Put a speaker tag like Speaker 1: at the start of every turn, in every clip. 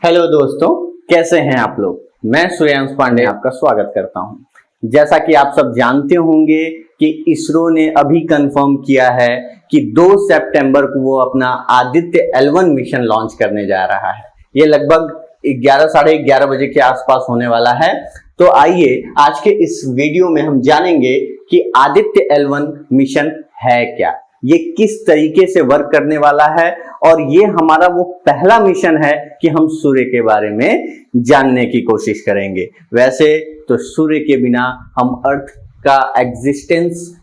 Speaker 1: Hello दोस्तों, कैसे हैं आप लोग। मैं श्रेयांश पांडे आपका स्वागत करता हूं। जैसा कि आप सब जानते होंगे कि इसरो ने अभी कंफर्म किया है कि 2 सितंबर को वो अपना आदित्य L1 मिशन लॉन्च करने जा रहा है। ये लगभग 11 साढ़े 11 बजे के आसपास होने वाला है। तो आइए आज के इस वीडियो में हम जानेंगे कि आदित्य L1 मिशन है क्या, ये किस तरीके से वर्क करने वाला है और ये हमारा वो पहला मिशन है कि हम सूर्य के बारे में जानने की कोशिश करेंगे। वैसे तो सूर्य के बिना हम अर्थ का एग्जिस्टेंस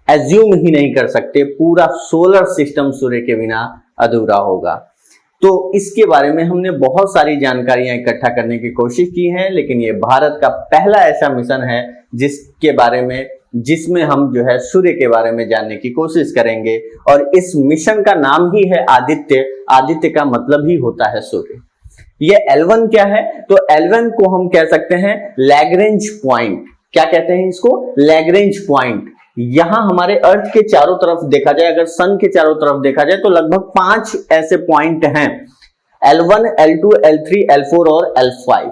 Speaker 1: एज्यूम ही नहीं कर सकते, पूरा सोलर सिस्टम सूर्य के बिना अधूरा होगा। तो इसके बारे में हमने बहुत सारी जानकारियां इकट्ठा करने की कोशिश की है, लेकिन ये भारत का पहला ऐसा मिशन है जिसमें हम जो है सूर्य के बारे में जानने की कोशिश करेंगे। और इस मिशन का नाम ही है आदित्य। आदित्य का मतलब ही होता है सूर्य। ये L1 क्या है, तो L1 को हम कह सकते हैं लैग्रेंज पॉइंट। क्या कहते हैं इसको? Lagrange point. यहां हमारे अर्थ के चारों तरफ देखा जाए, अगर सन के चारों तरफ देखा जाए तो लगभग 5 ऐसे पॉइंट हैं, L1, L2, L3, L4 और L5।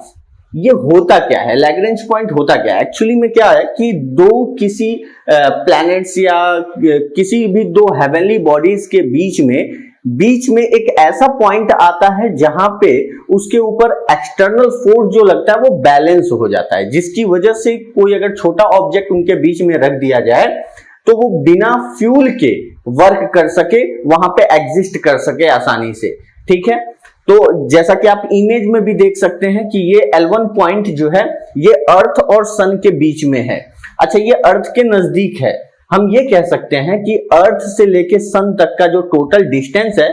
Speaker 1: ये होता क्या है, लैग्रेंज पॉइंट होता क्या है? एक्चुअली में क्या है कि किसी प्लैनेट्स या किसी भी 2 हेवनली बॉडीज के बीच में एक ऐसा पॉइंट आता है जहां पे उसके ऊपर एक्सटर्नल फोर्स जो लगता है वो बैलेंस हो जाता है, जिसकी वजह से कोई अगर छोटा ऑब्जेक्ट उनके बीच में रख दिया जाए तो वो बिना फ्यूल के वर्क कर सके, वहां पे एग्जिस्ट कर सके आसानी से। ठीक है, तो जैसा कि आप इमेज में भी देख सकते हैं कि ये L1 पॉइंट जो है ये अर्थ और सन के बीच में है। अच्छा, ये अर्थ के नजदीक है। हम ये कह सकते हैं कि अर्थ से लेके सन तक का जो टोटल डिस्टेंस है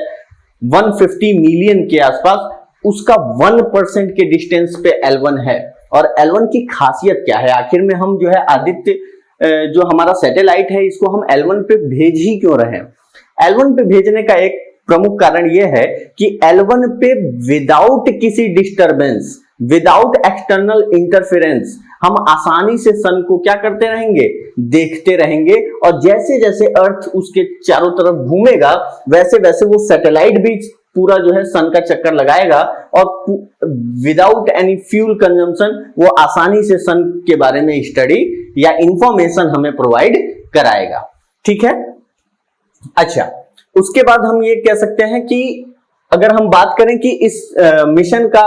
Speaker 1: 150 मिलियन के आसपास, उसका 1% के डिस्टेंस पे L1 है। और L1 की खासियत क्या है, आखिर में हम जो है आदित्य जो हमारा सैटेलाइट है इसको हम L1 पे भेज ही क्यों रहे हैं? L1 पे भेजने का एक प्रमुख कारण यह है कि L1 पे विदाउट किसी डिस्टरबेंस, विदाउट एक्सटर्नल इंटरफेरेंस हम आसानी से सन को क्या करते रहेंगे, देखते रहेंगे। और जैसे जैसे अर्थ उसके चारों तरफ घूमेगा वैसे वैसे वो सैटेलाइट भी पूरा जो है सन का चक्कर लगाएगा और विदाउट एनी फ्यूल कंजम्पशन वो आसानी से सन के बारे में स्टडी या इंफॉर्मेशन हमें प्रोवाइड कराएगा। ठीक है, अच्छा, उसके बाद हम ये कह सकते हैं कि अगर हम बात करें कि इस मिशन का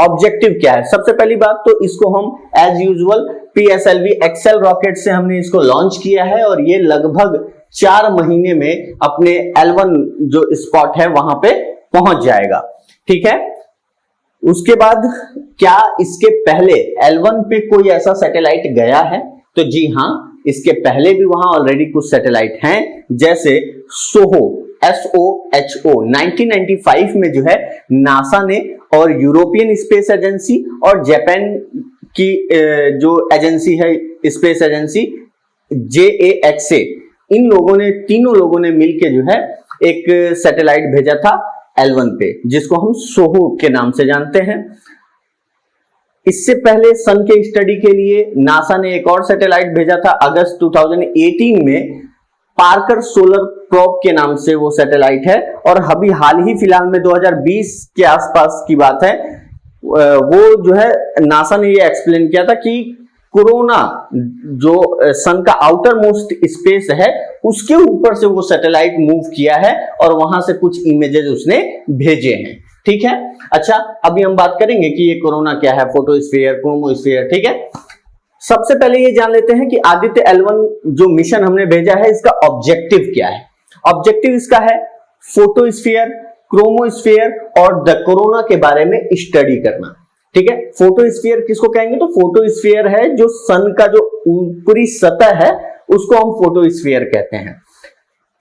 Speaker 1: ऑब्जेक्टिव क्या है, सबसे पहली बात तो इसको हम as usual PSLV XL rocket से हमने इसको लॉन्च किया है और ये लगभग 4 महीने में अपने L1 जो स्पॉट है वहां पे पहुंच जाएगा। ठीक है, उसके बाद क्या इसके पहले L1 पे कोई ऐसा सैटेलाइट गया है? तो जी हां, इसके पहले भी वहां ऑलरेडी कुछ सैटेलाइट हैं, जैसे SOHO 1995 में जो है नासा ने और यूरोपियन स्पेस एजेंसी और जापान की जो एजेंसी है स्पेस एजेंसी JAXA, इन लोगों ने, तीनों लोगों ने मिलकर जो है एक सैटेलाइट भेजा था L1 पे, जिसको हम SOHO के नाम से जानते हैं। इससे पहले सन के स्टडी के लिए नासा ने एक और सैटेलाइट भेजा था अगस्त 2018 में, पार्कर सोलर प्रोब के नाम से वो सैटेलाइट है। और अभी हाल ही फिलहाल में 2020 के आसपास की बात है, वो जो है नासा ने ये एक्सप्लेन किया था कि कोरोना जो सन का आउटर मोस्ट स्पेस है उसके ऊपर से वो सैटेलाइट मूव किया है और वहां से कुछ इमेजेस उसने भेजे हैं। ठीक है, अच्छा, अभी हम बात करेंगे कि ये कोरोना क्या है, फोटोस्फीयर, क्रोमोस्फीयर। ठीक है, सबसे पहले ये जान लेते हैं कि आदित्य L1 जो मिशन हमने भेजा है इसका ऑब्जेक्टिव क्या है। ऑब्जेक्टिव इसका है फोटोस्फीयर, क्रोमोस्फीयर और द कोरोना के बारे में स्टडी करना। ठीक है, फोटोस्फीयर किसको कहेंगे? तो फोटोस्फीयर है जो सन का जो ऊपरी सतह है उसको हम फोटोस्फीयर कहते हैं।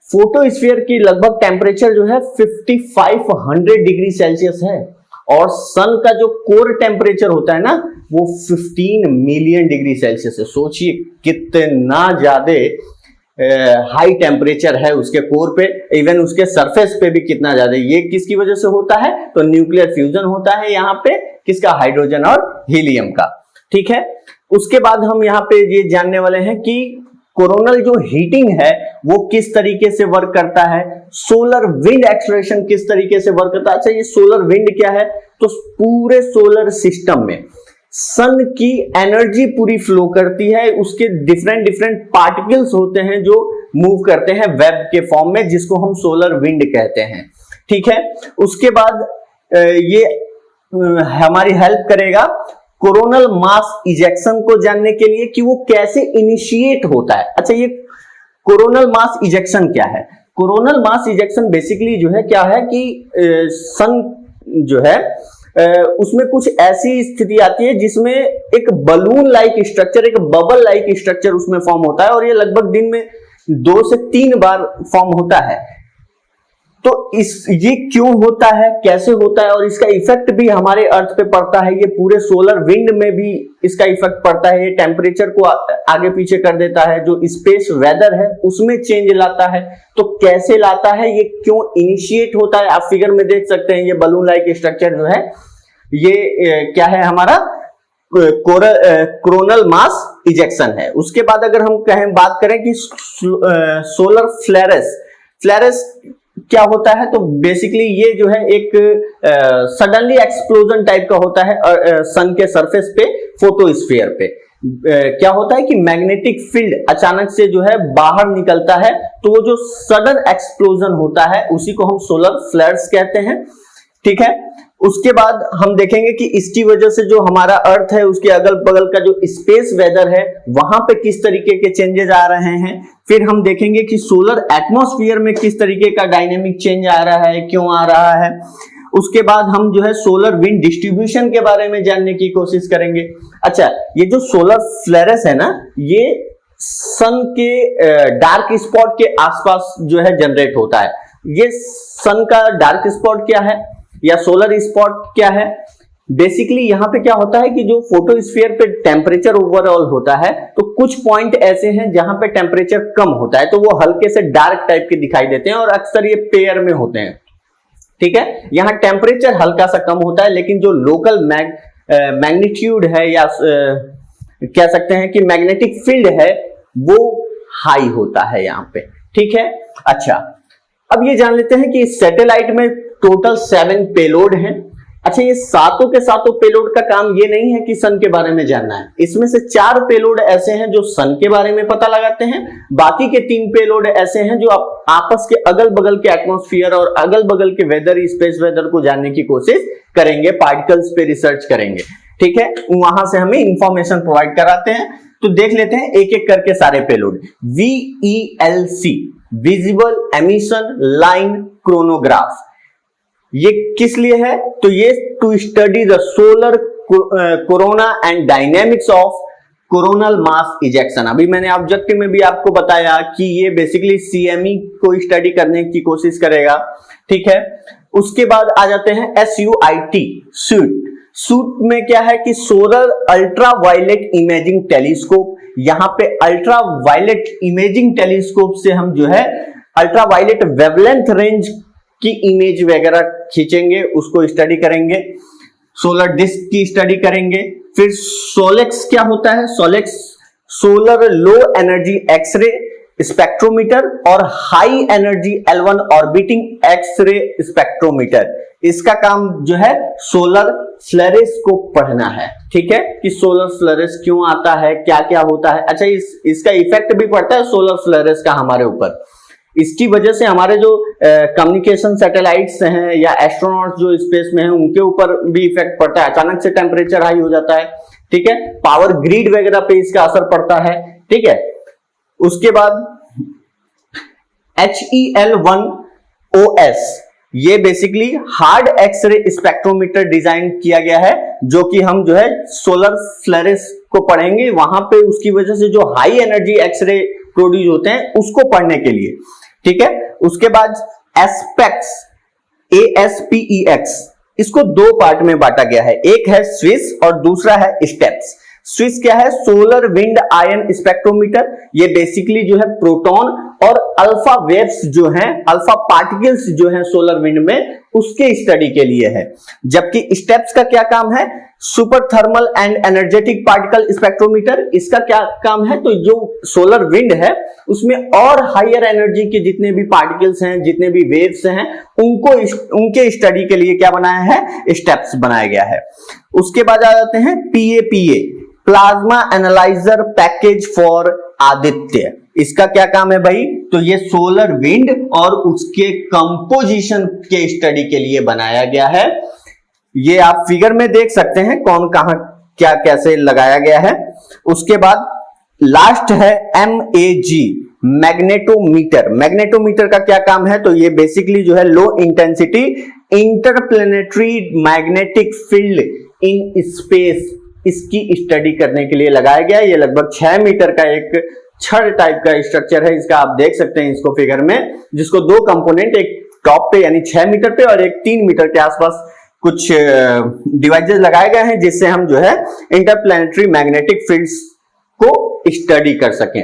Speaker 1: फोटोस्फीयर की लगभग टेम्परेचर जो है 5500 डिग्री सेल्सियस है और सन का जो कोर टेम्परेचर होता है ना वो 15 मिलियन डिग्री सेल्सियस है। सोचिए कितना ज्यादा हाई टेम्परेचर है उसके कोर पे, इवन उसके सरफेस पे भी कितना ज्यादा। ये किसकी वजह से होता है? तो न्यूक्लियर फ्यूजन होता है यहाँ पे, किसका? हाइड्रोजन और हीलियम का। ठीक है, उसके बाद हम यहाँ पे ये जानने वाले हैं कि कोरोनल जो हीटिंग है वो किस तरीके से वर्क करता है, सोलर विंड एक्सलेशन किस तरीके से वर्क करता है। अच्छा, ये सोलर विंड क्या है, तो पूरे सोलर सिस्टम में सन की एनर्जी पूरी फ्लो करती है, उसके डिफरेंट डिफरेंट पार्टिकल्स होते हैं जो मूव करते हैं वेब के फॉर्म में, जिसको हम सोलर विंड कहते हैं। ठीक है, उसके बाद ये हमारी हेल्प करेगा कोरोनल मास इजेक्शन को जानने के लिए कि वो कैसे इनिशिएट होता है। अच्छा, ये कोरोनल मास इजेक्शन क्या है? कोरोनल मास इजेक्शन बेसिकली जो है क्या है कि सन जो है उसमें कुछ ऐसी स्थिति आती है जिसमें एक बलून लाइक स्ट्रक्चर, एक बबल लाइक स्ट्रक्चर उसमें फॉर्म होता है, और ये लगभग दिन में 2 से 3 बार फॉर्म होता है। तो ये क्यों होता है, कैसे होता है, और इसका इफेक्ट भी हमारे अर्थ पे पड़ता है। ये पूरे सोलर विंड में भी इसका इफेक्ट पड़ता है। ये टेम्परेचर को आगे पीछे कर देता है, जो स्पेस वेदर है उसमें चेंज लाता है। तो कैसे लाता है, ये क्यों इनिशिएट होता है, आप फिगर में देख सकते हैं। ये बलून लाइक स्ट्रक्चर जो है ये क्या है, हमारा कोरोनल मास इजेक्शन है। उसके बाद अगर हम बात करें कि सोलर फ्लेरेस क्या होता है, तो बेसिकली ये जो है एक सडनली एक्सप्लोजन टाइप का होता है सन के सरफेस पे, फोटोस्फीयर पे। क्या होता है कि मैग्नेटिक फील्ड अचानक से जो है बाहर निकलता है, तो वो जो सडन एक्सप्लोजन होता है उसी को हम सोलर फ्लेयर्स कहते हैं। ठीक है, उसके बाद हम देखेंगे कि इसकी वजह से जो हमारा अर्थ है उसके अगल बगल का जो स्पेस वेदर है वहां पे किस तरीके के चेंजेस आ रहे हैं। फिर हम देखेंगे कि सोलर एटमॉस्फेयर में किस तरीके का डायनेमिक चेंज आ रहा है, क्यों आ रहा है। उसके बाद हम जो है सोलर विंड डिस्ट्रीब्यूशन के बारे में जानने की कोशिश करेंगे। अच्छा, ये जो सोलर फ्लेयर्स है ना, ये सन के डार्क स्पॉट के आसपास जो है जनरेट होता है। ये सन का डार्क स्पॉट क्या है या सोलर स्पॉट क्या है, बेसिकली यहां पे क्या होता है कि जो फोटोस्फीयर पे टेम्परेचर ओवरऑल होता है, तो कुछ पॉइंट ऐसे हैं जहां पे टेम्परेचर कम होता है, तो वो हल्के से डार्क टाइप के दिखाई देते हैं और अक्सर ये पेयर में होते हैं। ठीक है, यहां टेम्परेचर हल्का सा कम होता है, लेकिन जो लोकल मैग्नीट्यूड है या कह सकते हैं कि मैग्नेटिक फील्ड है वो हाई होता है यहां पे। ठीक है, अच्छा अब ये जान लेते हैं कि सैटेलाइट में टोटल 7 पेलोड हैं। अच्छा, ये सातों के सातों पेलोड का काम ये नहीं है कि सन के बारे में जानना है। इसमें से 4 पेलोड ऐसे हैं जो सन के बारे में पता लगाते हैं, बाकी के 3 पेलोड ऐसे हैं जो आपस के अगल बगल के एटमॉस्फेयर और अगल बगल के वेदर, स्पेस वेदर को जानने की कोशिश करेंगे, पार्टिकल्स पे रिसर्च करेंगे। ठीक है, वहां से हमें इंफॉर्मेशन प्रोवाइड कराते हैं। तो देख लेते हैं एक एक करके सारे payload. VELC, visible emission line coronagraph, ये किस लिए है, तो ये to study the solar corona and dynamics of coronal mass ejection. अभी मैंने ऑब्जेक्टिव में भी आपको बताया कि ये बेसिकली CME को स्टडी करने की कोशिश करेगा। ठीक है, उसके बाद आ जाते हैं SUIT, सूट में क्या है कि solar ultraviolet imaging telescope. यहां पे अल्ट्रा वायलेट इमेजिंग टेलीस्कोप से हम जो है अल्ट्रा वायलेट वेवलेंथ रेंज की इमेज वगैरह खींचेंगे, उसको स्टडी करेंगे। सोलर डिस्क की स्टडी करेंगे। फिर सोलेक्स क्या होता है, SoLEXS solar low energy X ray spectrometer और high energy L1 orbiting X ray spectrometer. इसका काम जो है सोलर फ्लेरेस को पढ़ना है। ठीक है, कि सोलर फ्लेरेस क्यों आता है, क्या क्या होता है। अच्छा, इसका इफेक्ट भी पड़ता है सोलर फ्लेरेस का हमारे ऊपर। इसकी वजह से हमारे जो कम्युनिकेशन सैटेलाइट्स हैं या एस्ट्रोनॉट्स जो स्पेस में हैं उनके ऊपर भी इफेक्ट पड़ता है। अचानक से टेम्परेचर हाई हो जाता है। ठीक है, पावर ग्रिड वगैरह पे इसका असर पड़ता है। ठीक है, उसके बाद HEL1OS, ये basically hard X-ray spectrometer design किया गया है, जो कि हम जो है सोलर फ्लेरेस को पढ़ेंगे। वहां पे उसकी वजह से जो हाई एनर्जी एक्सरे प्रोड्यूस होते हैं उसको पढ़ने के लिए। ठीक है, उसके बाद एस्पेक्स, ASPEX, इसको 2 पार्ट में बांटा गया है, एक है स्विस और दूसरा है स्टेप्स। स्विस क्या है, सोलर विंड आयन स्पेक्ट्रोमीटर। ये बेसिकली जो है प्रोटॉन और अल्फा वेव्स जो हैं, अल्फा पार्टिकल्स जो हैं सोलर विंड में, उसके स्टडी के लिए है। जबकि स्टेप्स का क्या काम है, super thermal and energetic particle spectrometer, इसका क्या काम है, तो जो सोलर विंड है उसमें और हायर एनर्जी के जितने भी पार्टिकल्स हैं, जितने भी वेव्स हैं, उनके स्टडी के लिए क्या बनाया है, स्टेप्स बनाया गया है। उसके बाद आ जाते हैं PAPA, plasma analyser package for Aditya. इसका क्या काम है भाई, तो ये सोलर विंड और उसके कंपोजिशन के स्टडी के लिए बनाया गया है। ये आप फिगर में देख सकते हैं कौन कहां क्या कैसे लगाया गया है। उसके बाद लास्ट है MAG, मैग्नेटोमीटर। मैग्नेटोमीटर का क्या काम है, तो ये बेसिकली जो है low intensity interplanetary magnetic field in space, इसकी स्टडी करने के लिए लगाया गया। ये लगभग 6 मीटर का एक छड़ टाइप का स्ट्रक्चर है, इसका आप देख सकते हैं इसको फिगर में, जिसको दो कंपोनेंट, एक टॉप पे यानी 6 मीटर पे और एक 3 मीटर के आसपास कुछ डिवाइसेस लगाए गए हैं, जिससे हम जो है इंटरप्लेनेटरी मैग्नेटिक फील्ड्स को स्टडी कर सकें।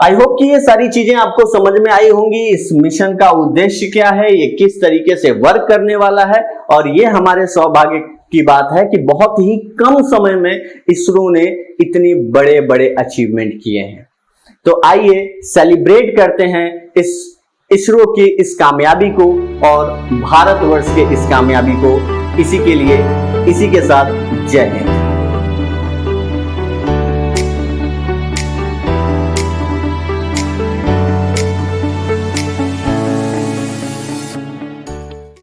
Speaker 1: आई होप कि ये सारी चीजें आपको समझ में आई होंगी। इस मिशन का उद्देश्य क्या है, ये किस तरीके से वर्क करने वाला है, और ये हमारे सौभाग्य की बात है कि बहुत ही कम समय में इसरो ने इतने बड़े बड़े अचीवमेंट किए हैं। तो आइए सेलिब्रेट करते हैं इस इसरो की इस कामयाबी को और भारतवर्ष के इस कामयाबी को। इसी के लिए, इसी के साथ जय हिंद।